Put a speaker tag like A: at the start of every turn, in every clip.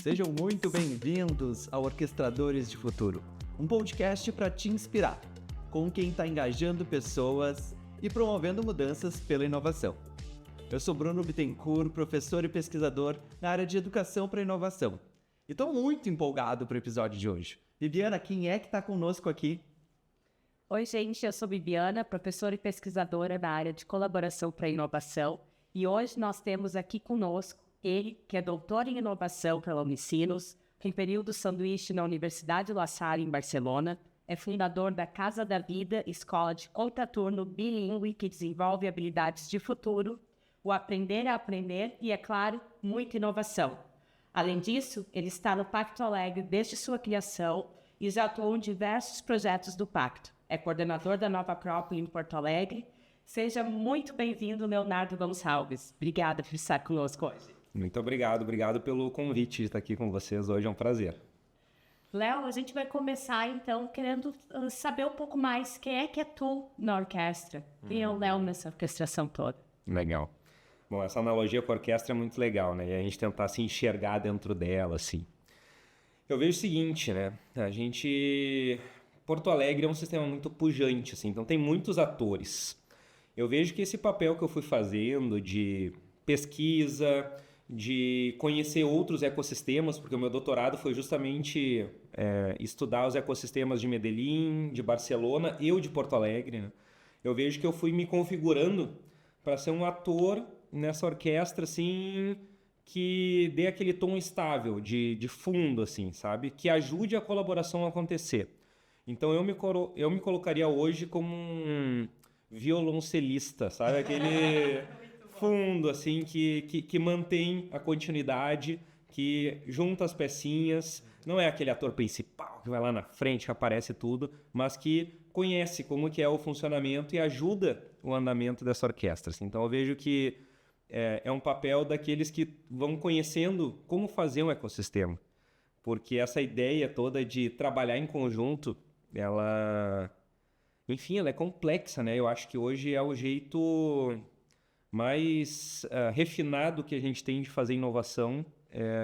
A: Sejam muito bem-vindos ao Orquestradores de Futuro, um podcast para te inspirar, com quem está engajando pessoas e promovendo mudanças pela inovação. Eu sou Bruno Bittencourt, professor e pesquisador na área de Educação para Inovação. E estou muito empolgado para o episódio de hoje. Bibiana, quem é que está conosco aqui?
B: Oi, gente, eu sou Bibiana, professora e pesquisadora na área de Colaboração para Inovação. E hoje nós temos aqui conosco ele, que é doutor em Inovação pela Unicinos, tem período sanduíche na Universidade La Salle, em Barcelona, é fundador da Casa da Vida, escola de contraturno bilíngue que desenvolve habilidades de futuro, o aprender a aprender e, é claro, muita inovação. Além disso, ele está no Pacto Alegre desde sua criação e já atuou em diversos projetos do Pacto. É coordenador da Nova Acrópole em Porto Alegre. Seja muito bem-vindo, Leonardo Gonçalves. Obrigada por estar conosco hoje.
C: Muito obrigado pelo convite de estar aqui com vocês hoje, é um prazer.
B: Léo, a gente vai começar então querendo saber um pouco mais quem é que é tu na orquestra. Quem é o Léo nessa orquestração toda? Legal.
C: Bom, essa analogia com a orquestra é muito legal, né? E a gente tentar se enxergar dentro dela, assim. Eu vejo o seguinte, né? Porto Alegre é um sistema muito pujante, assim, então tem muitos atores. Eu vejo que esse papel que eu fui fazendo de pesquisa, de conhecer outros ecossistemas, porque o meu doutorado foi justamente estudar os ecossistemas de Medellín, de Barcelona e o de Porto Alegre, né? Eu vejo que eu fui me configurando para ser um ator nessa orquestra, assim, que dê aquele tom estável, de fundo, assim, sabe? Que ajude a colaboração a acontecer. Então eu me colocaria hoje como um violoncelista, sabe? Aquele fundo, assim, que mantém a continuidade, que junta as pecinhas, não é aquele ator principal que vai lá na frente, que aparece tudo, mas que conhece como que é o funcionamento e ajuda o andamento dessa orquestra. Então eu vejo que é um papel daqueles que vão conhecendo como fazer um ecossistema, porque essa ideia toda de trabalhar em conjunto, ela é complexa, né? Eu acho que hoje é o jeito mais refinado que a gente tem de fazer inovação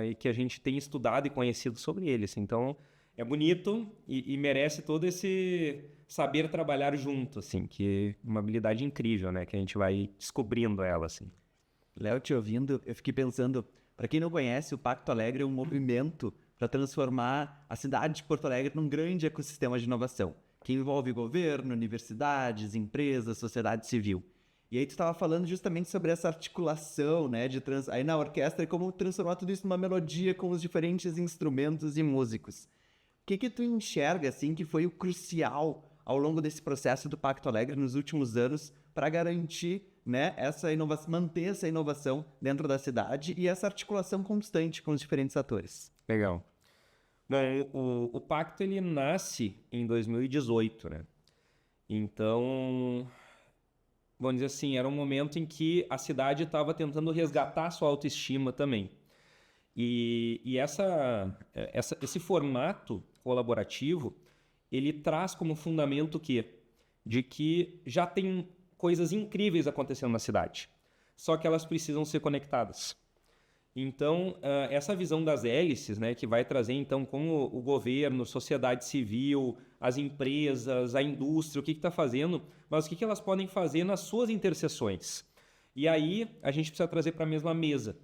C: e que a gente tem estudado e conhecido sobre eles. Então, é bonito e merece todo esse saber trabalhar junto, assim, que é uma habilidade incrível, né? Que a gente vai descobrindo ela, assim.
A: Léo, te ouvindo, eu fiquei pensando, para quem não conhece, o Pacto Alegre é um movimento para transformar a cidade de Porto Alegre num grande ecossistema de inovação, que envolve governo, universidades, empresas, sociedade civil. E aí tu estava falando justamente sobre essa articulação, né, aí na orquestra, e como transformar tudo isso numa melodia com os diferentes instrumentos e músicos. O que tu enxerga, assim, que foi o crucial ao longo desse processo do Pacto Alegre nos últimos anos para garantir, né, essa inovação, manter essa inovação dentro da cidade e essa articulação constante com os diferentes atores?
C: Legal. O Pacto, ele nasce em 2018, né? Então, vamos dizer assim, era um momento em que a cidade estava tentando resgatar sua autoestima também. E esse formato colaborativo, ele traz como fundamento de que já tem coisas incríveis acontecendo na cidade, só que elas precisam ser conectadas. Então, essa visão das hélices, né, que vai trazer, então, como o governo, sociedade civil, as empresas, a indústria, o que está fazendo, mas o que elas podem fazer nas suas interseções. E aí, a gente precisa trazer para a mesma mesa.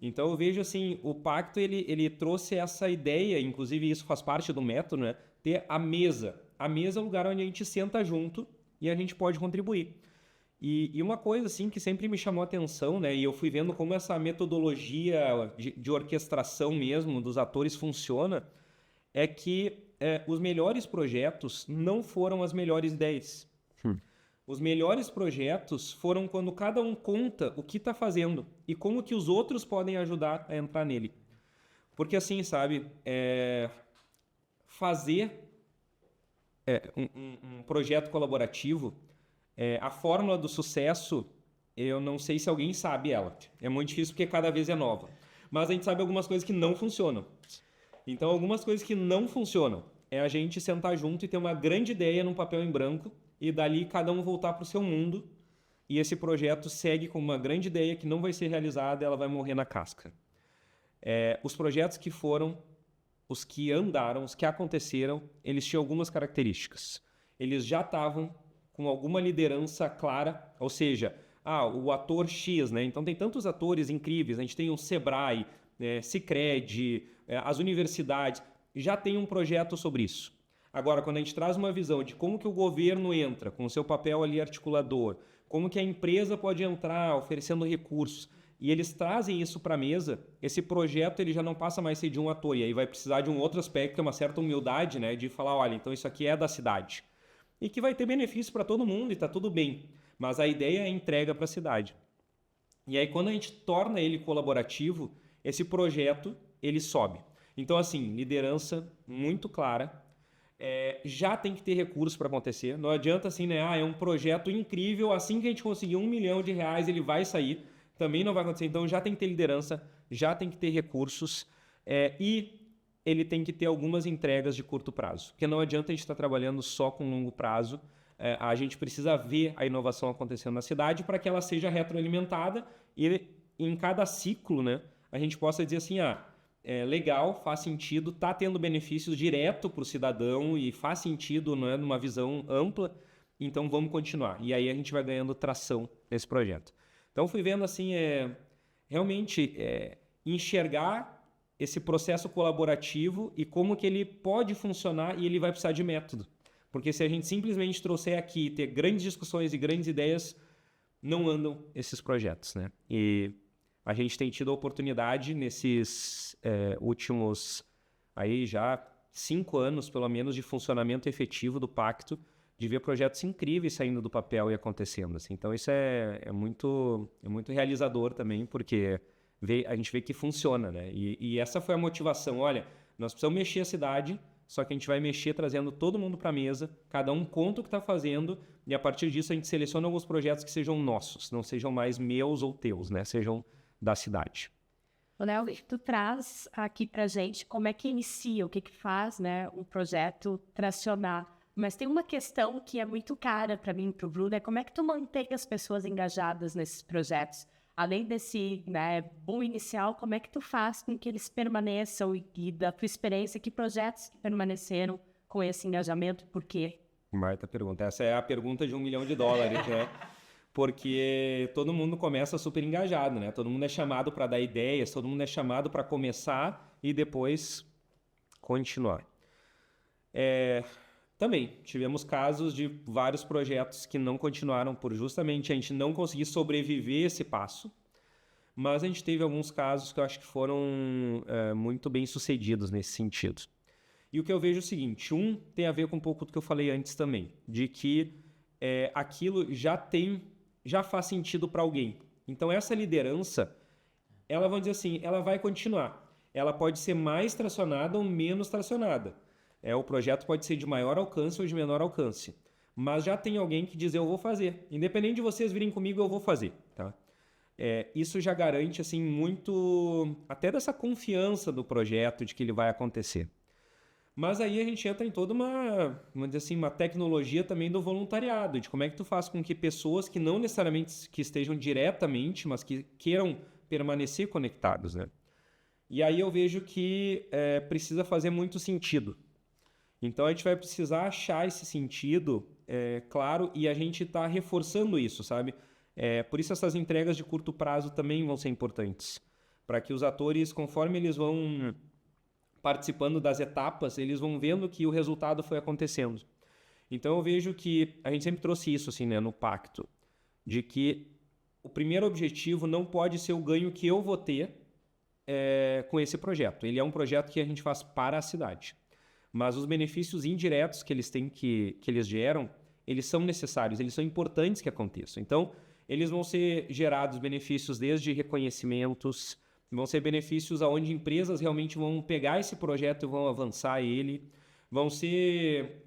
C: Então, eu vejo, assim, o Pacto, ele trouxe essa ideia, inclusive isso faz parte do método, né, ter a mesa. A mesa é o lugar onde a gente senta junto e a gente pode contribuir. E uma coisa assim que sempre me chamou a atenção, né, e eu fui vendo como essa metodologia de orquestração mesmo dos atores funciona, é que os melhores projetos não foram as melhores ideias. Os melhores projetos foram quando cada um conta o que está fazendo e como que os outros podem ajudar a entrar nele. Porque assim, sabe, fazer um projeto colaborativo, a fórmula do sucesso, eu não sei se alguém sabe ela. É muito difícil porque cada vez é nova. Mas a gente sabe algumas coisas que não funcionam. Então, algumas coisas que não funcionam é a gente sentar junto e ter uma grande ideia num papel em branco e dali cada um voltar para o seu mundo e esse projeto segue com uma grande ideia que não vai ser realizada e ela vai morrer na casca. Os projetos que foram, os que andaram, os que aconteceram, eles tinham algumas características. Eles já estavam com alguma liderança clara, ou seja, o ator X, né? Então tem tantos atores incríveis, a gente tem o Sebrae, Sicredi, as universidades, já tem um projeto sobre isso. Agora, quando a gente traz uma visão de como que o governo entra com o seu papel ali articulador, como que a empresa pode entrar oferecendo recursos, e eles trazem isso para a mesa, esse projeto ele já não passa mais a ser de um ator, e aí vai precisar de um outro aspecto, que é uma certa humildade, né, de falar, olha, então isso aqui é da cidade. E que vai ter benefício para todo mundo e está tudo bem, mas a ideia é a entrega para a cidade. E aí quando a gente torna ele colaborativo, esse projeto ele sobe. Então assim, liderança muito clara, já tem que ter recursos para acontecer. Não adianta assim, né? É um projeto incrível, assim que a gente conseguir R$1 milhão, ele vai sair. Também não vai acontecer. Então já tem que ter liderança, já tem que ter recursos e ele tem que ter algumas entregas de curto prazo. Porque não adianta a gente estar trabalhando só com longo prazo. A gente precisa ver a inovação acontecendo na cidade para que ela seja retroalimentada e em cada ciclo, né, a gente possa dizer assim, legal, faz sentido, está tendo benefícios direto para o cidadão e faz sentido, né, numa visão ampla, então vamos continuar. E aí a gente vai ganhando tração nesse projeto. Então fui vendo assim, realmente enxergar esse processo colaborativo e como que ele pode funcionar e ele vai precisar de método. Porque se a gente simplesmente trouxer aqui e ter grandes discussões e grandes ideias, não andam esses projetos, né? E a gente tem tido a oportunidade nesses últimos aí já 5 anos, pelo menos, de funcionamento efetivo do Pacto, de ver projetos incríveis saindo do papel e acontecendo. Assim. Então isso é muito realizador também, porque a gente vê que funciona, né? E essa foi a motivação. Olha, nós precisamos mexer a cidade, só que a gente vai mexer trazendo todo mundo para a mesa, cada um conta o que está fazendo, e a partir disso a gente seleciona alguns projetos que sejam nossos, não sejam mais meus ou teus, né? Sejam da cidade.
B: Léo, tu traz aqui para a gente como é que inicia, o que faz, né, um projeto tracionar. Mas tem uma questão que é muito cara para mim, para o Bruno, é como é que tu mantém as pessoas engajadas nesses projetos? Além desse boom inicial, como é que tu faz com que eles permaneçam e da tua experiência, que projetos permaneceram com esse engajamento, por quê?
C: Marta pergunta, essa é a pergunta de $1 milhão, né? Porque todo mundo começa super engajado, né? Todo mundo é chamado para dar ideias, todo mundo é chamado para começar e depois continuar. Também tivemos casos de vários projetos que não continuaram por justamente a gente não conseguir sobreviver esse passo, mas a gente teve alguns casos que eu acho que foram muito bem sucedidos nesse sentido. E o que eu vejo é o seguinte, tem a ver com um pouco do que eu falei antes também, de que aquilo já faz sentido para alguém. Então essa liderança, ela, vamos dizer assim, ela vai continuar. Ela pode ser mais tracionada ou menos tracionada. O projeto pode ser de maior alcance ou de menor alcance. Mas já tem alguém que diz, eu vou fazer. Independente de vocês virem comigo, eu vou fazer. Tá? Isso já garante assim, muito, até dessa confiança do projeto, de que ele vai acontecer. Mas aí a gente entra em toda vamos dizer assim, uma tecnologia também do voluntariado, de como é que tu faz com que pessoas que não necessariamente que estejam diretamente, mas que queiram permanecer conectados, né? E aí eu vejo que precisa fazer muito sentido. Então a gente vai precisar achar esse sentido, claro, e a gente está reforçando isso, sabe? Por isso essas entregas de curto prazo também vão ser importantes, para que os atores, conforme eles vão participando das etapas, eles vão vendo que o resultado foi acontecendo. Então eu vejo que a gente sempre trouxe isso assim, né, no pacto, de que o primeiro objetivo não pode ser o ganho que eu vou ter com esse projeto. Ele é um projeto que a gente faz para a cidade. Mas os benefícios indiretos que eles têm que eles geram, eles são necessários, eles são importantes que aconteçam. Então, eles vão ser gerados benefícios desde reconhecimentos, vão ser benefícios onde empresas realmente vão pegar esse projeto e vão avançar ele, vão ser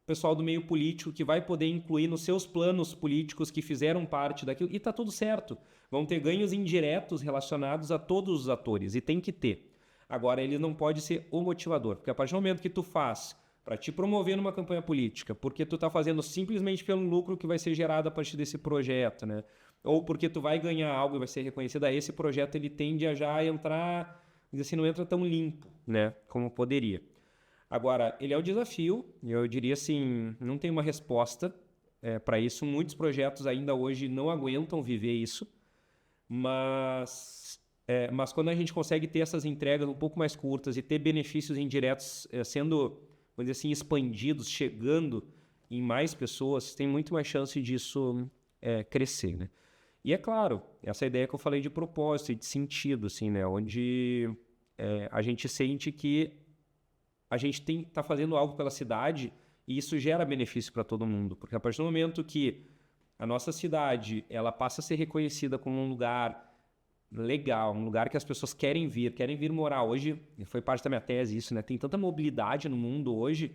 C: pessoal do meio político que vai poder incluir nos seus planos políticos que fizeram parte daquilo, e está tudo certo. Vão ter ganhos indiretos relacionados a todos os atores, e tem que ter. Agora, ele não pode ser o motivador, porque a partir do momento que tu faz para te promover numa campanha política, porque tu está fazendo simplesmente pelo lucro que vai ser gerado a partir desse projeto, né? ou porque tu vai ganhar algo e vai ser reconhecido, aí esse projeto ele tende a já entrar, assim, não entra tão limpo, né, como poderia. Agora, ele é o desafio, eu diria assim, não tem uma resposta para isso, muitos projetos ainda hoje não aguentam viver isso, mas quando a gente consegue ter essas entregas um pouco mais curtas e ter benefícios indiretos sendo, vamos dizer assim, expandidos, chegando em mais pessoas, tem muito mais chance disso crescer, né? E é claro, essa ideia que eu falei de propósito e de sentido, assim, né? Onde a gente sente que a gente está fazendo algo pela cidade e isso gera benefício para todo mundo. Porque a partir do momento que a nossa cidade ela passa a ser reconhecida como um lugar legal, um lugar que as pessoas querem vir morar. Hoje, foi parte da minha tese isso, né? Tem tanta mobilidade no mundo hoje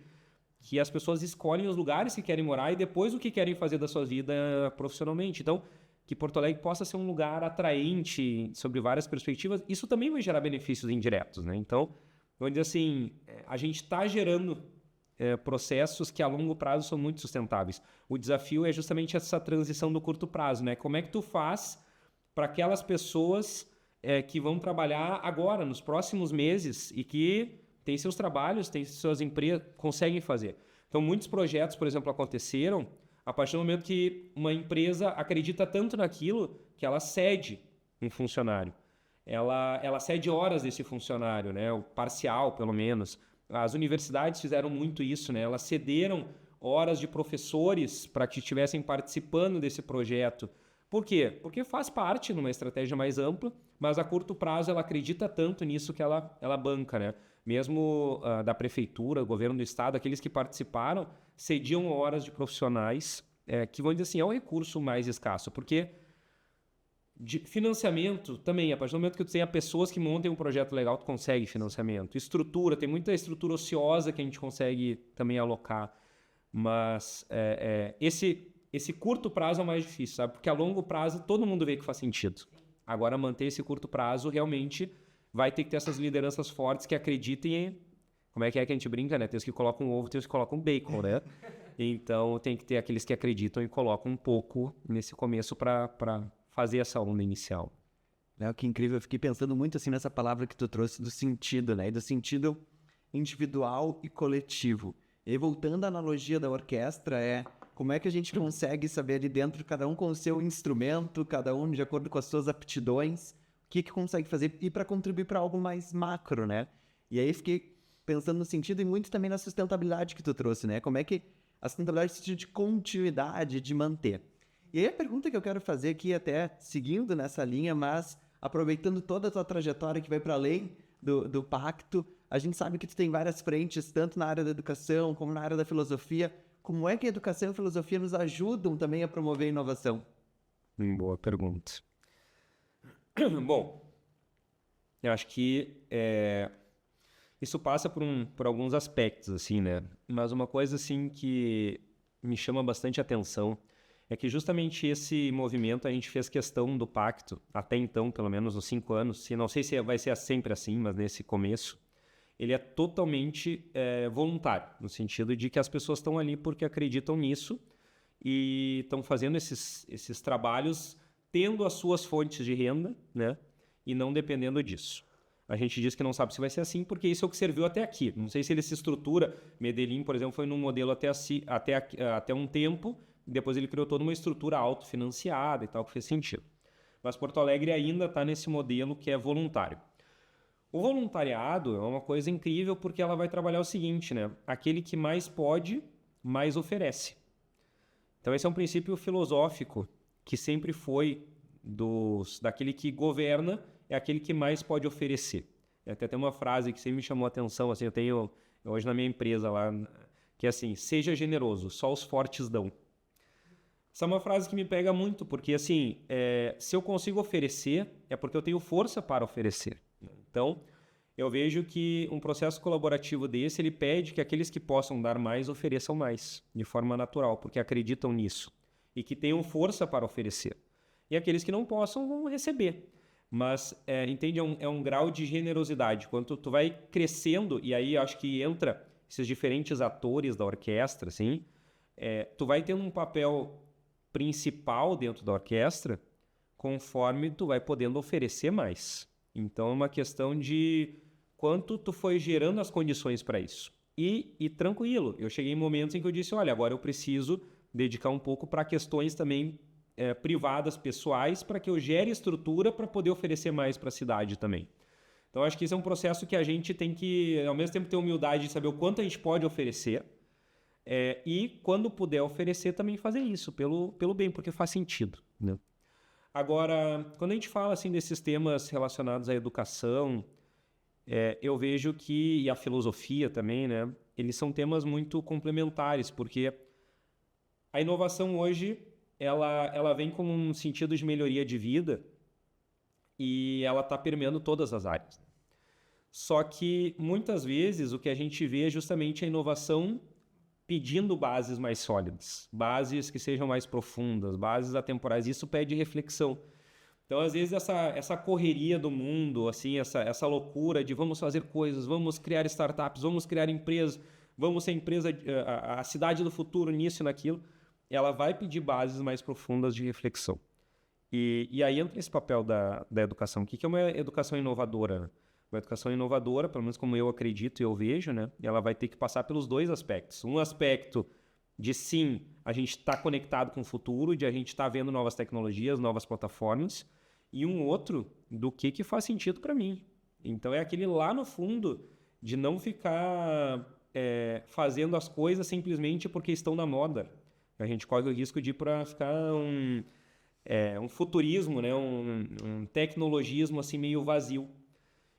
C: que as pessoas escolhem os lugares que querem morar e depois o que querem fazer da sua vida profissionalmente. Então, que Porto Alegre possa ser um lugar atraente sobre várias perspectivas, isso também vai gerar benefícios indiretos, né? Então, vamos dizer assim, a gente está gerando processos que a longo prazo são muito sustentáveis. O desafio é justamente essa transição do curto prazo, né? Como é que tu faz para aquelas pessoas que vão trabalhar agora, nos próximos meses, e que têm seus trabalhos, têm suas empresas, conseguem fazer. Então, muitos projetos, por exemplo, aconteceram a partir do momento que uma empresa acredita tanto naquilo que ela cede um funcionário. Ela cede horas desse funcionário, né? O parcial, pelo menos. As universidades fizeram muito isso, né? Elas cederam horas de professores para que estivessem participando desse projeto. Por quê? Porque faz parte numa estratégia mais ampla, mas a curto prazo ela acredita tanto nisso que ela banca, né? Mesmo da prefeitura, do governo do estado, aqueles que participaram cediam horas de profissionais que, vamos dizer assim, é o recurso mais escasso, porque de financiamento também, a partir do momento que tu tenha pessoas que montem um projeto legal, tu consegue financiamento. Estrutura, tem muita estrutura ociosa que a gente consegue também alocar, mas esse curto prazo é o mais difícil, sabe? Porque a longo prazo todo mundo vê que faz sentido. Agora, manter esse curto prazo realmente vai ter que ter essas lideranças fortes que acreditem em... Como é que a gente brinca, né? Tem os que colocam ovo, tem os que colocam bacon, né? Então, tem que ter aqueles que acreditam e colocam um pouco nesse começo para fazer essa onda inicial.
A: Que incrível. Eu fiquei pensando muito assim nessa palavra que tu trouxe do sentido, né? E do sentido individual e coletivo. E aí, voltando à analogia da orquestra, como é que a gente consegue saber ali dentro, cada um com o seu instrumento, cada um de acordo com as suas aptidões, o que consegue fazer e para contribuir para algo mais macro, né? E aí fiquei pensando no sentido e muito também na sustentabilidade que tu trouxe, né? Como é que a sustentabilidade é o sentido de continuidade, de manter. E aí a pergunta que eu quero fazer aqui, até seguindo nessa linha, mas aproveitando toda a tua trajetória que vai para além do pacto, a gente sabe que tu tem várias frentes, tanto na área da educação como na área da filosofia. Como é que a educação e a filosofia nos ajudam também a promover a inovação?
C: Boa pergunta. Bom, eu acho que isso passa por alguns aspectos, assim, né? Mas uma coisa, assim, que me chama bastante atenção é que justamente esse movimento a gente fez questão do pacto, até então, pelo menos nos 5 anos, não sei se vai ser sempre assim, mas nesse começo, ele é totalmente voluntário, no sentido de que as pessoas estão ali porque acreditam nisso e estão fazendo esses trabalhos tendo as suas fontes de renda, né? E não dependendo disso. A gente diz que não sabe se vai ser assim porque isso é o que serviu até aqui. Não sei se ele se estrutura. Medellín, por exemplo, foi num modelo até um tempo, depois ele criou toda uma estrutura autofinanciada e tal, que fez sentido. Mas Porto Alegre ainda está nesse modelo que é voluntário. O voluntariado é uma coisa incrível porque ela vai trabalhar o seguinte, né? Aquele que mais pode, mais oferece. Então esse é um princípio filosófico que sempre foi daquele que governa, é aquele que mais pode oferecer. Até tem uma frase que sempre me chamou a atenção, assim, eu tenho hoje na minha empresa lá, que é assim, seja generoso, só os fortes dão. Essa é uma frase que me pega muito, porque assim, se eu consigo oferecer, é porque eu tenho força para oferecer. Então, eu vejo que um processo colaborativo desse, ele pede que aqueles que possam dar mais, ofereçam mais, de forma natural, porque acreditam nisso, e que tenham força para oferecer. E aqueles que não possam, vão receber. Mas, entende, é um grau de generosidade. Quando tu vai crescendo, e aí acho que entra esses diferentes atores da orquestra, assim, tu vai tendo um papel principal dentro da orquestra, conforme tu vai podendo oferecer mais. Então, é uma questão de quanto tu foi gerando as condições para isso. E tranquilo, eu cheguei em momentos em que eu disse, olha, agora eu preciso dedicar um pouco para questões também privadas, pessoais, para que eu gere estrutura para poder oferecer mais para a cidade também. Então, acho que esse é um processo que a gente tem que, ao mesmo tempo, ter humildade de saber o quanto a gente pode oferecer e, quando puder oferecer, também fazer isso pelo bem, porque faz sentido, né? Agora, quando a gente fala assim, desses temas relacionados à educação, eu vejo que, e a filosofia também, né, eles são temas muito complementares, porque a inovação hoje, ela vem com um sentido de melhoria de vida e ela está permeando todas as áreas. Só que, muitas vezes, o que a gente vê é justamente a inovação pedindo bases mais sólidas, bases que sejam mais profundas, bases atemporais. Isso pede reflexão. Então, às vezes, essa correria do mundo, assim, essa loucura de vamos fazer coisas, vamos criar startups, vamos criar empresas, vamos ser a cidade do futuro, nisso e naquilo, ela vai pedir bases mais profundas de reflexão. E aí entra esse papel da educação. O que é uma educação inovadora, né? Uma educação inovadora, pelo menos como eu acredito e eu vejo, né? Ela vai ter que passar pelos dois aspectos. Um aspecto de, sim, a gente está conectado com o futuro, de a gente estar vendo novas tecnologias, novas plataformas, e um outro do que faz sentido para mim. Então, é aquele lá no fundo de não ficar fazendo as coisas simplesmente porque estão na moda. A gente corre o risco de ir para ficar um futurismo, né? um tecnologismo assim, meio vazio.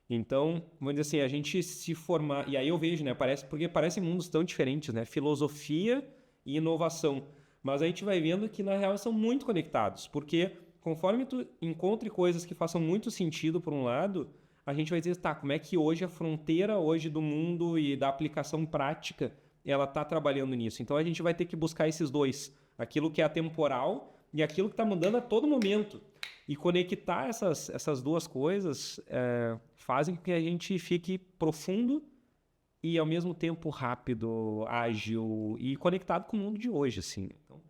C: Então, vamos dizer assim, a gente se formar... E aí eu vejo, né? Porque parecem mundos tão diferentes, né? Filosofia e inovação. Mas a gente vai vendo que, na real, são muito conectados. Porque conforme tu encontre coisas que façam muito sentido por um lado, a gente vai dizer, tá, como é que hoje a fronteira hoje do mundo e da aplicação prática, ela está trabalhando nisso. Então, a gente vai ter que buscar esses dois. Aquilo que é atemporal e aquilo que está mudando a todo momento. E conectar essas duas coisas fazem com que a gente fique profundo e, ao mesmo tempo, rápido, ágil e conectado com o mundo de hoje, assim. Então,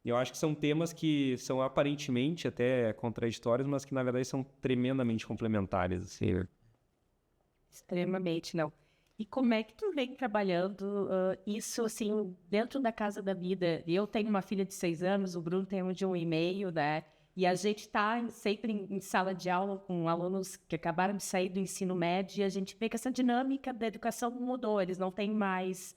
C: eu acho que são temas que são aparentemente até contraditórios, mas que, na verdade, são tremendamente complementares, assim.
B: Extremamente, não. E como é que tu vem trabalhando isso, assim, dentro da Casa da Vida? Eu tenho uma filha de 6 anos, o Bruno tem um de 1,5, né? E a gente está sempre em sala de aula com alunos que acabaram de sair do ensino médio e a gente vê que essa dinâmica da educação mudou. Eles não têm mais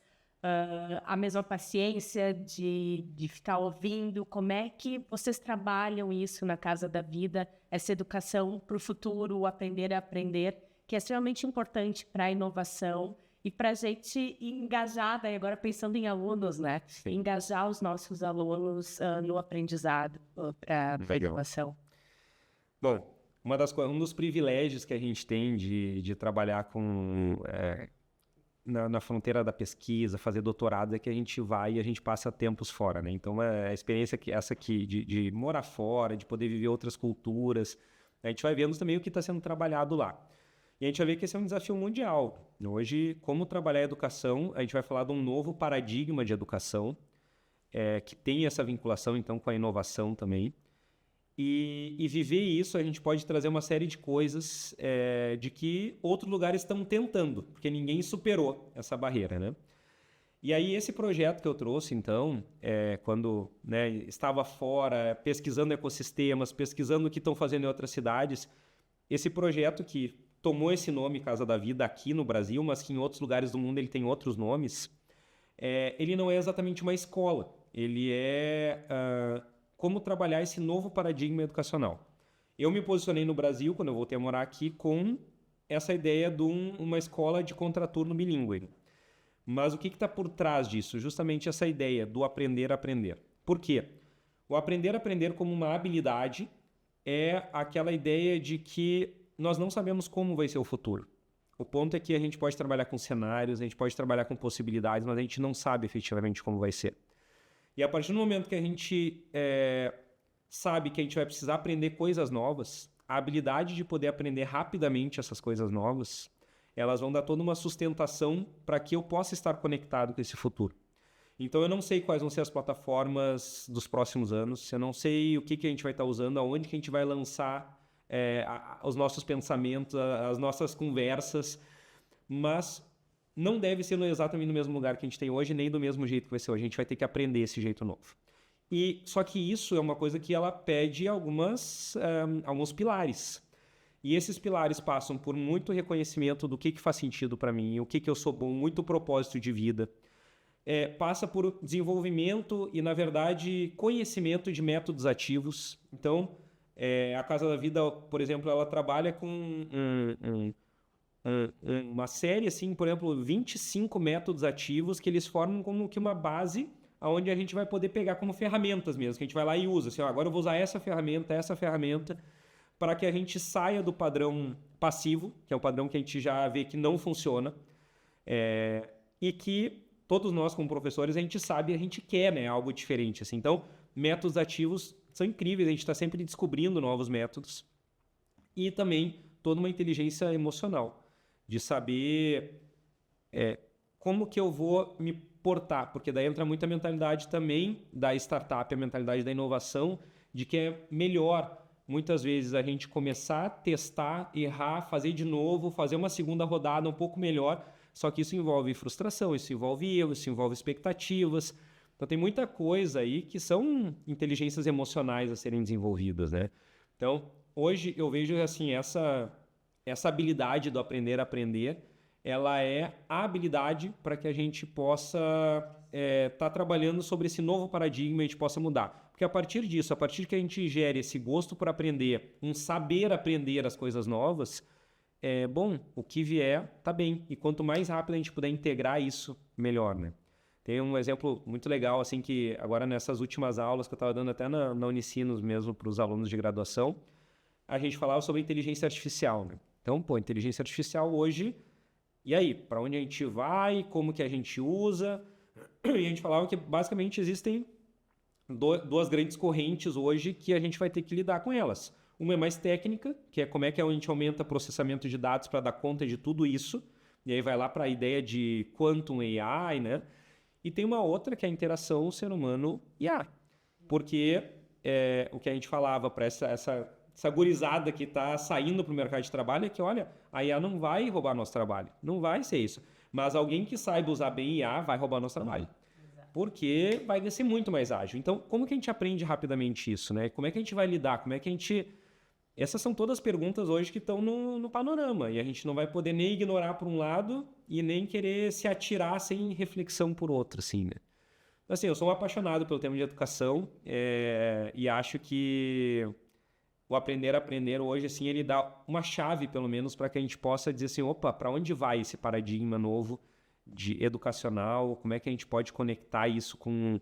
B: a mesma paciência de ficar ouvindo. Como é que vocês trabalham isso na Casa da Vida, essa educação para o futuro, o aprender a aprender, que é extremamente importante para a inovação e para a gente engajar, daí agora pensando em alunos, né?
C: Sim.
B: Engajar os nossos alunos no aprendizado para a inovação.
C: Bom, um dos privilégios que a gente tem de trabalhar na fronteira da pesquisa, fazer doutorado, é que a gente vai e a gente passa tempos fora, né? Então, a experiência essa aqui de morar fora, de poder viver outras culturas, a gente vai vendo também o que está sendo trabalhado lá. E a gente vai ver que esse é um desafio mundial. Hoje, como trabalhar a educação, a gente vai falar de um novo paradigma de educação, que tem essa vinculação, então, com a inovação também. E viver isso, a gente pode trazer uma série de coisas de que outros lugares estão tentando, porque ninguém superou essa barreira, né? E aí, esse projeto que eu trouxe, então, quando estava fora, pesquisando ecossistemas, pesquisando o que estão fazendo em outras cidades, esse projeto que tomou esse nome Casa da Vida aqui no Brasil, mas que em outros lugares do mundo ele tem outros nomes, ele não é exatamente uma escola, ele como trabalhar esse novo paradigma educacional. Eu me posicionei no Brasil, quando eu voltei a morar aqui, com essa ideia de uma escola de contraturno bilíngue. Mas o que está por trás disso? Justamente essa ideia do aprender a aprender. Por quê? O aprender a aprender como uma habilidade é aquela ideia de que nós não sabemos como vai ser o futuro. O ponto é que a gente pode trabalhar com cenários, a gente pode trabalhar com possibilidades, mas a gente não sabe efetivamente como vai ser. E a partir do momento que a gente sabe que a gente vai precisar aprender coisas novas, a habilidade de poder aprender rapidamente essas coisas novas, elas vão dar toda uma sustentação para que eu possa estar conectado com esse futuro. Então, eu não sei quais vão ser as plataformas dos próximos anos, eu não sei o que a gente vai estar usando, aonde que a gente vai lançar os nossos pensamentos, as nossas conversas, mas não deve ser exatamente no mesmo lugar que a gente tem hoje, nem do mesmo jeito que vai ser hoje. A gente vai ter que aprender esse jeito novo. Só que isso é uma coisa que ela pede alguns pilares. E esses pilares passam por muito reconhecimento do que faz sentido para mim, o que eu sou bom, muito propósito de vida. Passa por desenvolvimento e, na verdade, conhecimento de métodos ativos. Então, a Casa da Vida, por exemplo, ela trabalha com uma série, assim, por exemplo, 25 métodos ativos que eles formam como que uma base onde a gente vai poder pegar como ferramentas mesmo, que a gente vai lá e usa. Assim, agora eu vou usar essa ferramenta, para que a gente saia do padrão passivo, que é o padrão que a gente já vê que não funciona, e que todos nós, como professores, a gente sabe e a gente quer, né, algo diferente. Assim. Então, métodos ativos são incríveis, a gente está sempre descobrindo novos métodos. E também toda uma inteligência emocional, de saber como que eu vou me portar, porque daí entra muita mentalidade também da startup, a mentalidade da inovação, de que é melhor, muitas vezes, a gente começar a testar, errar, fazer de novo, fazer uma segunda rodada um pouco melhor, só que isso envolve frustração, isso envolve erros, isso envolve expectativas. Então, tem muita coisa aí que são inteligências emocionais a serem desenvolvidas, né? Então, hoje eu vejo assim, essa habilidade do aprender a aprender, ela é a habilidade para que a gente possa estar trabalhando sobre esse novo paradigma e a gente possa mudar. Porque a partir disso, a partir que a gente gere esse gosto por aprender, um saber aprender as coisas novas, bom, o que vier tá bem. E quanto mais rápido a gente puder integrar isso, melhor, né? Tem um exemplo muito legal, assim, que agora nessas últimas aulas que eu estava dando até na Unicinos mesmo para os alunos de graduação, a gente falava sobre inteligência artificial, né? Então, inteligência artificial hoje, e aí? Para onde a gente vai? Como que a gente usa? E a gente falava que basicamente existem duas grandes correntes hoje que a gente vai ter que lidar com elas. Uma é mais técnica, que é como é que a gente aumenta o processamento de dados para dar conta de tudo isso, e aí vai lá para a ideia de Quantum AI, né? E tem uma outra que é a interação ser humano-IA, porque o que a gente falava para essa gurizada que está saindo para o mercado de trabalho é que, olha, a IA não vai roubar nosso trabalho, não vai ser isso, mas alguém que saiba usar bem IA vai roubar nosso trabalho. Porque vai ser muito mais ágil. Então, como que a gente aprende rapidamente isso, né? Como é que a gente vai lidar? Como é que a gente... Essas são todas perguntas hoje que estão no panorama. E a gente não vai poder nem ignorar por um lado e nem querer se atirar sem reflexão por outro, assim, né? Assim, eu sou um apaixonado pelo tema de educação e acho que o aprender a aprender hoje, assim, ele dá uma chave, pelo menos, para que a gente possa dizer assim, opa, para onde vai esse paradigma novo de educacional, como é que a gente pode conectar isso com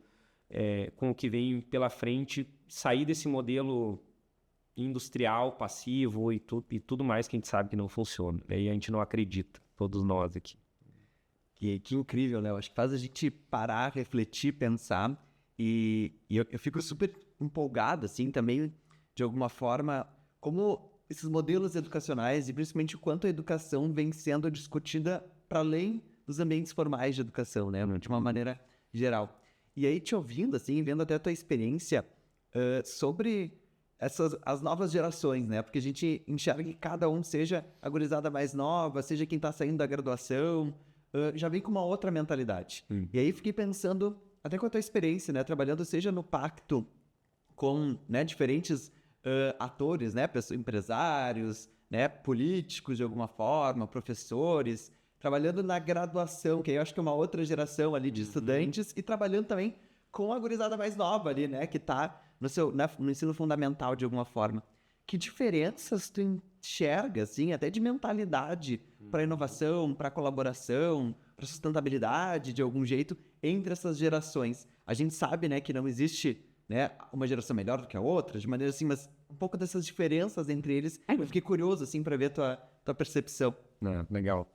C: o que vem pela frente, sair desse modelo industrial, passivo e tudo mais que a gente sabe que não funciona, né? E a gente não acredita, todos nós aqui.
A: Que incrível, Léo. Acho que faz a gente parar, refletir, pensar e eu fico super empolgado, assim, também, de alguma forma, como esses modelos educacionais e principalmente o quanto a educação vem sendo discutida para além dos ambientes formais de educação, né? De uma maneira geral. E aí, te ouvindo, assim, vendo até a tua experiência sobre as novas gerações, né? Porque a gente enxerga que cada um, seja a gurizada mais nova, seja quem está saindo da graduação, já vem com uma outra mentalidade. E aí, fiquei pensando, até com a tua experiência, né? Trabalhando, seja no pacto com, né, diferentes atores, né? Empresários, né? Políticos, de alguma forma, professores, trabalhando na graduação, que eu acho que é uma outra geração ali de estudantes, e trabalhando também com a gurizada mais nova ali, né? Que está no ensino fundamental, de alguma forma. Que diferenças tu enxerga, assim, até de mentalidade para inovação, para colaboração, para sustentabilidade, de algum jeito, entre essas gerações? A gente sabe, né, que não existe, né, uma geração melhor do que a outra, de maneira assim, mas um pouco dessas diferenças entre eles, eu fiquei curioso, assim, para ver tua percepção.
C: Legal.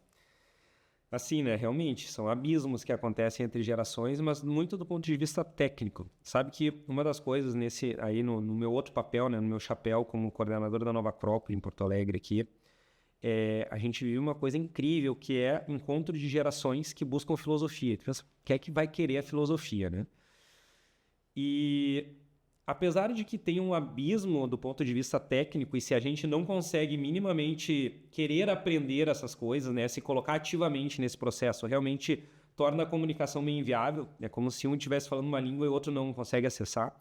C: Assim, né, realmente, são abismos que acontecem entre gerações, mas muito do ponto de vista técnico. Sabe que uma das coisas no meu outro papel, né, no meu chapéu como coordenador da Nova Acrópole em Porto Alegre aqui, a gente vive uma coisa incrível, que é encontro de gerações que buscam filosofia. Tu pensa, quem é que vai querer a filosofia, né? E apesar de que tem um abismo do ponto de vista técnico, e se a gente não consegue minimamente querer aprender essas coisas, né, se colocar ativamente nesse processo, realmente torna a comunicação meio inviável. É como se um estivesse falando uma língua e o outro não consegue acessar.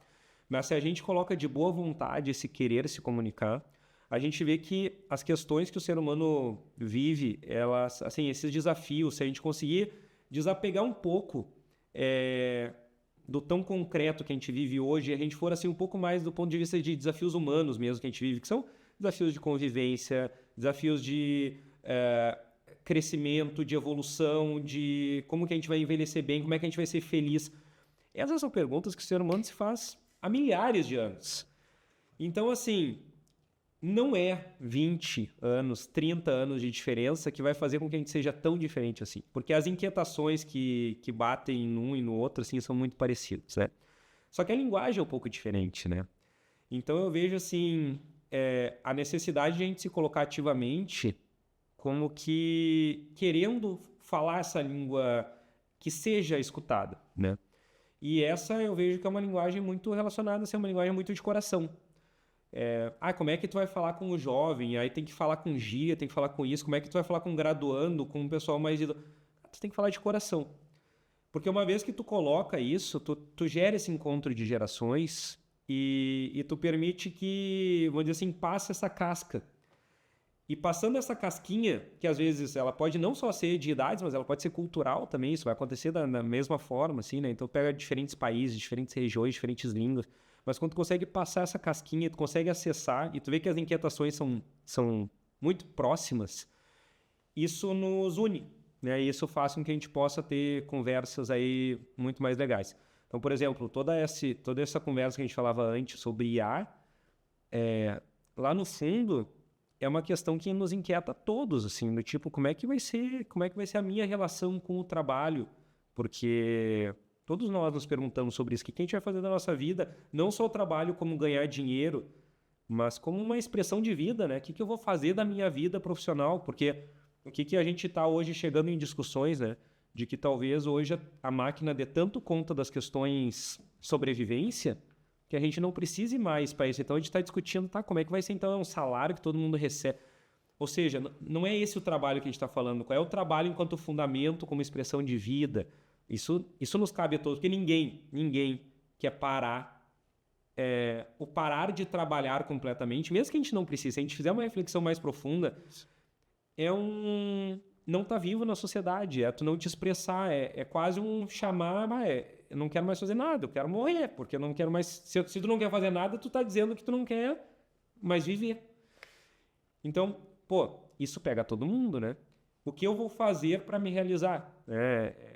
C: Mas se a gente coloca de boa vontade esse querer se comunicar, a gente vê que as questões que o ser humano vive, elas, assim, esses desafios, se a gente conseguir desapegar um pouco do tão concreto que a gente vive hoje, e a gente for assim um pouco mais do ponto de vista de desafios humanos mesmo que a gente vive, que são desafios de convivência, desafios de crescimento, de evolução, de como que a gente vai envelhecer bem, como é que a gente vai ser feliz. Essas são perguntas que o ser humano se faz há milhares de anos. Então, assim, não é 20 anos, 30 anos de diferença que vai fazer com que a gente seja tão diferente assim. Porque as inquietações que batem num e no outro, assim, são muito parecidas, né? Só que a linguagem é um pouco diferente, né? Então eu vejo, assim, a necessidade de a gente se colocar ativamente como que querendo falar essa língua que seja escutada, né? E essa eu vejo que é uma linguagem muito relacionada a ser uma linguagem muito de coração. Como é que tu vai falar com o jovem? Aí tem que falar com gíria, tem que falar com isso. Como é que tu vai falar com um graduando, com um pessoal mais idoso? Tu tem que falar de coração. Porque uma vez que tu coloca isso, tu gera esse encontro de gerações e tu permite que, vamos dizer assim, passe essa casca. E passando essa casquinha, que às vezes ela pode não só ser de idades, mas ela pode ser cultural também, isso vai acontecer da mesma forma, assim, né? Então pega diferentes países, diferentes regiões, diferentes línguas. Mas quando tu consegue passar essa casquinha, tu consegue acessar, e tu vê que as inquietações são muito próximas, isso nos une, né? E isso faz com que a gente possa ter conversas aí muito mais legais. Então, por exemplo, toda essa conversa que a gente falava antes sobre IA, lá no fundo, é uma questão que nos inquieta a todos, assim, do tipo, como é que vai ser a minha relação com o trabalho? Porque todos nós nos perguntamos sobre isso, o que a gente vai fazer da nossa vida, não só o trabalho como ganhar dinheiro, mas como uma expressão de vida, né? O que eu vou fazer da minha vida profissional? Porque o que a gente está hoje chegando em discussões, né? De que talvez hoje a máquina dê tanto conta das questões sobrevivência que a gente não precise mais para isso. Então a gente está discutindo, como é que vai ser então um salário que todo mundo recebe? Ou seja, não é esse o trabalho que a gente está falando, qual é o trabalho enquanto fundamento, como expressão de vida? Isso nos cabe a todos, porque ninguém quer parar, o parar de trabalhar completamente, mesmo que a gente não precise, se a gente fizer uma reflexão mais profunda, não tá vivo na sociedade, tu não te expressar, é quase um chamar, eu não quero mais fazer nada, eu quero morrer, porque eu não quero mais... Se tu não quer fazer nada, tu tá dizendo que tu não quer mais viver. Então, isso pega todo mundo, né? O que eu vou fazer para me realizar?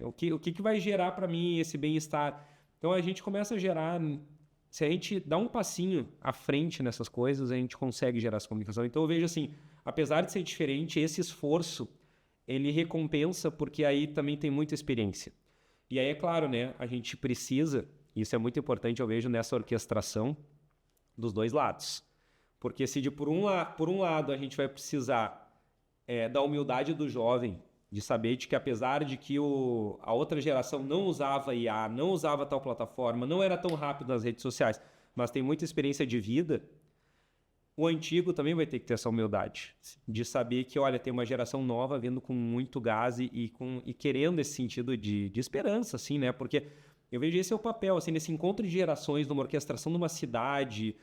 C: O que vai gerar para mim esse bem-estar? Então, a gente começa a gerar... Se a gente dá um passinho à frente nessas coisas, a gente consegue gerar essa comunicação. Então, eu vejo assim, apesar de ser diferente, esse esforço, ele recompensa, porque aí também tem muita experiência. E aí, é claro, né, a gente precisa, isso é muito importante, eu vejo nessa orquestração dos dois lados. Porque se por um lado a gente vai precisar da humildade do jovem, de saber de que apesar de que a outra geração não usava IA, não usava tal plataforma, não era tão rápido nas redes sociais, mas tem muita experiência de vida, o antigo também vai ter que ter essa humildade de saber que, olha, tem uma geração nova vindo com muito gás e querendo esse sentido de esperança, assim, né? Porque eu vejo esse é o papel, assim, nesse encontro de gerações, numa orquestração de uma cidade,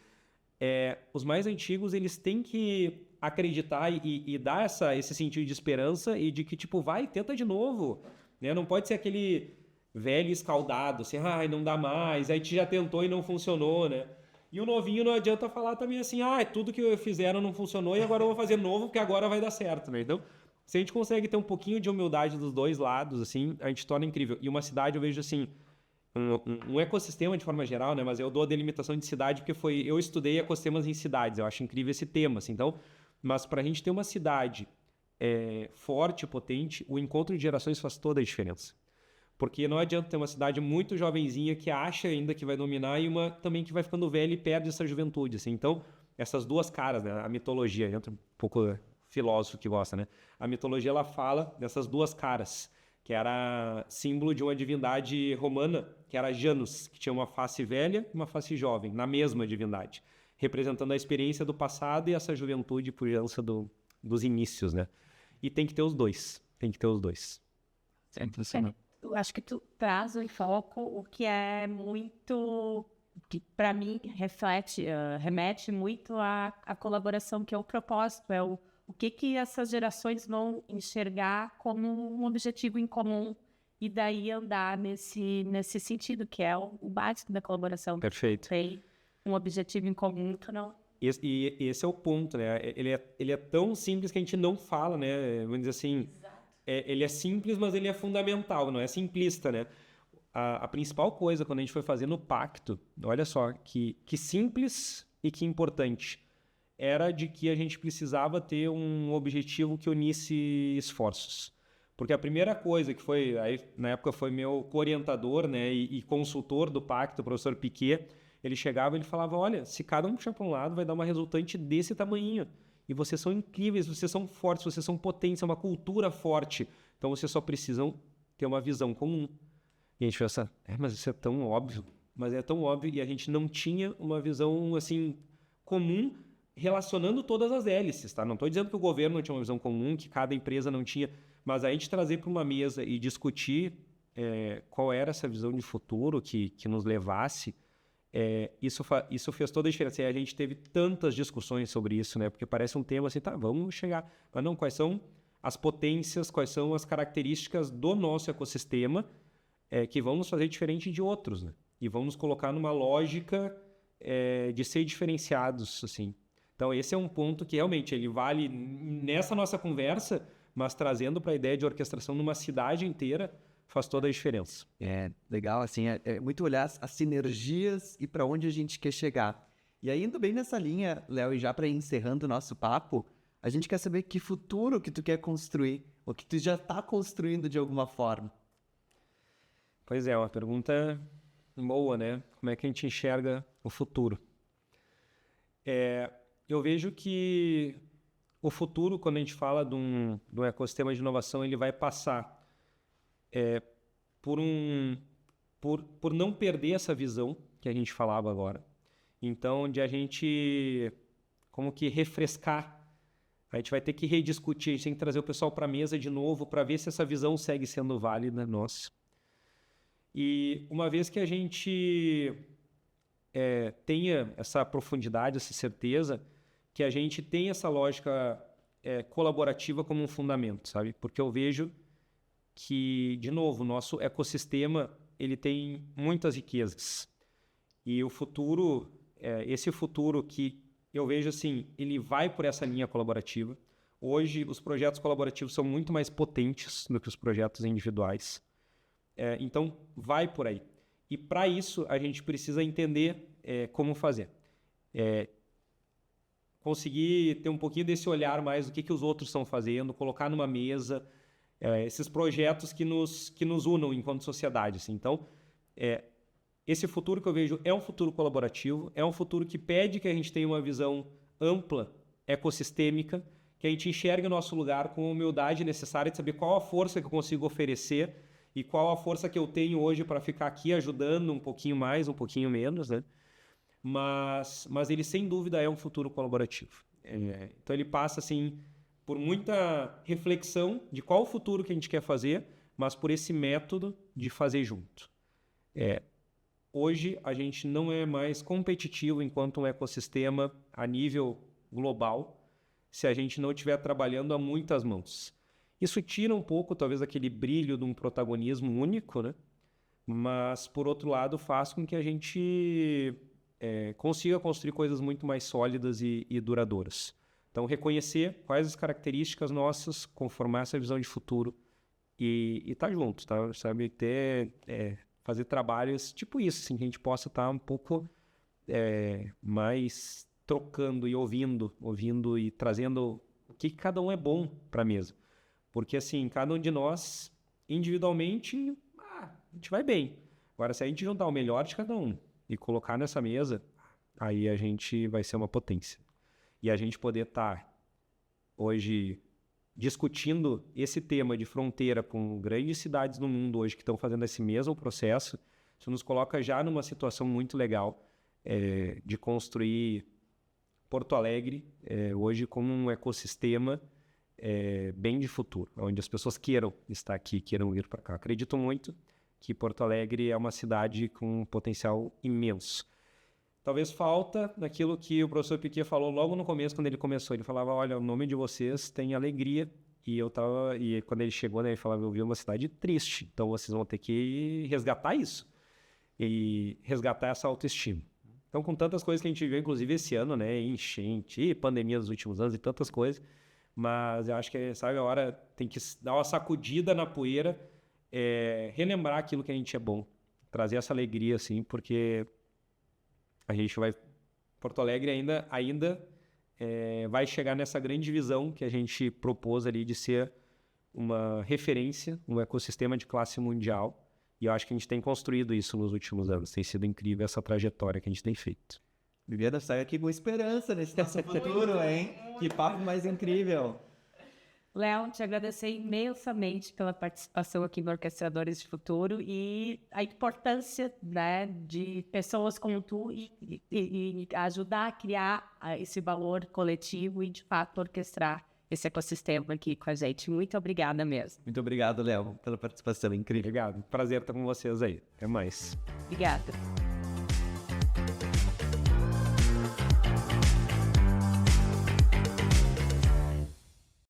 C: os mais antigos, eles têm que acreditar e dar esse sentido de esperança e de que, tipo, tenta de novo, né? Não pode ser aquele velho escaldado, assim, não dá mais, aí te já tentou e não funcionou, né? E o novinho não adianta falar também assim, tudo que fizeram não funcionou e agora eu vou fazer novo porque agora vai dar certo, né? Então, se a gente consegue ter um pouquinho de humildade dos dois lados, assim, a gente torna incrível. E uma cidade, eu vejo assim, um ecossistema de forma geral, né? Mas eu dou a delimitação de cidade porque eu estudei ecossistemas em cidades, eu acho incrível esse tema, assim. Então, mas para a gente ter uma cidade forte, potente, o encontro de gerações faz toda a diferença. Porque não adianta ter uma cidade muito jovenzinha que acha ainda que vai dominar e uma também que vai ficando velha e perde essa juventude, assim. Então, essas duas caras, né? A mitologia, entra um pouco filósofo que gosta, né? A mitologia, ela fala dessas duas caras, que era símbolo de uma divindade romana, que era Janus, que tinha uma face velha e uma face jovem, na mesma divindade, representando a experiência do passado e essa juventude e pujança dos inícios, né? E tem que ter os dois, tem que ter os dois.
B: Eu acho que tu traz em foco o que é muito, que para mim remete muito à colaboração, que é o propósito, é o que essas gerações vão enxergar como um objetivo em comum e daí andar nesse sentido, que é o básico da colaboração.
C: Perfeito.
B: Tem um objetivo em comum, que não...
C: E esse é o ponto, né? Ele é tão simples que a gente não fala, né? Vamos dizer assim, ele é simples, mas ele é fundamental, não é simplista, né? A principal coisa quando a gente foi fazer no pacto, olha só, que simples e que importante, era de que a gente precisava ter um objetivo que unisse esforços. Porque a primeira coisa que foi, aí, na época foi meu orientador, né, e consultor do pacto, o professor Piquet, ele chegava e ele falava, olha, se cada um puxar para um lado, vai dar uma resultante desse tamanho. E vocês são incríveis, vocês são fortes, vocês são potentes, é uma cultura forte. Então vocês só precisam ter uma visão comum. E a gente pensa, mas isso é tão óbvio. Mas é tão óbvio e a gente não tinha uma visão, assim, comum relacionando todas as hélices, tá? Não estou dizendo que o governo não tinha uma visão comum, que cada empresa não tinha, mas a gente trazer para uma mesa e discutir qual era essa visão de futuro que nos levasse, isso fez toda a diferença. E a gente teve tantas discussões sobre isso, né? Porque parece um tema assim, tá, vamos chegar. Mas não, quais são as potências, quais são as características do nosso ecossistema que vão nos fazer diferente de outros, né? E vão nos colocar numa lógica de ser diferenciados, assim. Então, esse é um ponto que realmente ele vale nessa nossa conversa, mas trazendo para a ideia de orquestração numa cidade inteira, faz toda a diferença.
A: É legal, assim, é muito olhar as sinergias e para onde a gente quer chegar. E aí, indo bem nessa linha, Léo, e já para ir encerrando o nosso papo, a gente quer saber que futuro que tu quer construir, ou que tu já está construindo de alguma forma.
C: Pois é, uma pergunta boa, né? Como é que a gente enxerga o futuro? Eu vejo que o futuro, quando a gente fala de um ecossistema de inovação, ele vai passar por não perder essa visão que a gente falava agora. Então, de a gente como que refrescar, a gente vai ter que rediscutir, a gente tem que trazer o pessoal para a mesa de novo para ver se essa visão segue sendo válida, nossa. E uma vez que a gente tenha essa profundidade, essa certeza, que a gente tem essa lógica colaborativa como um fundamento, sabe? Porque eu vejo que, de novo, o nosso ecossistema ele tem muitas riquezas. E o futuro, esse futuro que eu vejo assim, ele vai por essa linha colaborativa. Hoje, os projetos colaborativos são muito mais potentes do que os projetos individuais. Então, vai por aí. E para isso, a gente precisa entender como fazer. Conseguir ter um pouquinho desse olhar mais do que os outros estão fazendo, colocar numa mesa esses projetos que nos unam enquanto sociedade. Assim. Então, esse futuro que eu vejo é um futuro colaborativo, é um futuro que pede que a gente tenha uma visão ampla, ecossistêmica, que a gente enxergue o nosso lugar com a humildade necessária de saber qual a força que eu consigo oferecer e qual a força que eu tenho hoje para ficar aqui ajudando um pouquinho mais, um pouquinho menos, né? Mas ele, sem dúvida, é um futuro colaborativo. Então, ele passa, assim, por muita reflexão de qual o futuro que a gente quer fazer, mas por esse método de fazer junto. Hoje, a gente não é mais competitivo enquanto um ecossistema a nível global se a gente não estiver trabalhando a muitas mãos. Isso tira um pouco, talvez, aquele brilho de um protagonismo único, né? Mas, por outro lado, faz com que a gente consiga construir coisas muito mais sólidas e duradouras. Então, reconhecer quais as características nossas, conformar essa visão de futuro e tá junto, tá? Sabe? Fazer trabalhos tipo isso, assim, que a gente possa estar um pouco mais trocando e ouvindo e trazendo o que cada um é bom para a mesa. Porque, assim, cada um de nós, individualmente, a gente vai bem. Agora, se a gente juntar o melhor de cada um e colocar nessa mesa, aí a gente vai ser uma potência. E a gente poder estar hoje discutindo esse tema de fronteira com grandes cidades no mundo hoje que estão fazendo esse mesmo processo, isso nos coloca já numa situação muito legal de construir Porto Alegre hoje como um ecossistema bem de futuro, onde as pessoas queiram estar aqui, queiram ir para cá. Acredito muito que Porto Alegre é uma cidade com um potencial imenso. Talvez falta naquilo que o professor Piquet falou logo no começo, quando ele começou. Ele falava, olha, o nome de vocês tem alegria. E quando ele chegou, né, ele falava, eu vi uma cidade triste, então vocês vão ter que resgatar isso. E resgatar essa autoestima. Então, com tantas coisas que a gente viu, inclusive esse ano, né, enchente, e pandemia dos últimos anos e tantas coisas, mas eu acho que, sabe, a hora tem que dar uma sacudida na poeira, relembrar aquilo que a gente é bom, trazer essa alegria, assim, porque a gente vai... Porto Alegre ainda vai chegar nessa grande visão que a gente propôs ali de ser uma referência, um ecossistema de classe mundial, e eu acho que a gente tem construído isso nos últimos anos. Tem sido incrível essa trajetória que a gente tem feito.
A: Bibiana, sai aqui com esperança nesse nosso futuro, hein? Que papo mais incrível.
B: Léo, te agradecer imensamente pela participação aqui no Orquestradores de Futuro e a importância, né, de pessoas como tu e ajudar a criar esse valor coletivo e, de fato, orquestrar esse ecossistema aqui com a gente. Muito obrigada mesmo.
A: Muito obrigado, Léo, pela participação incrível.
C: Obrigado. Prazer estar com vocês aí. Até mais.
B: Obrigada.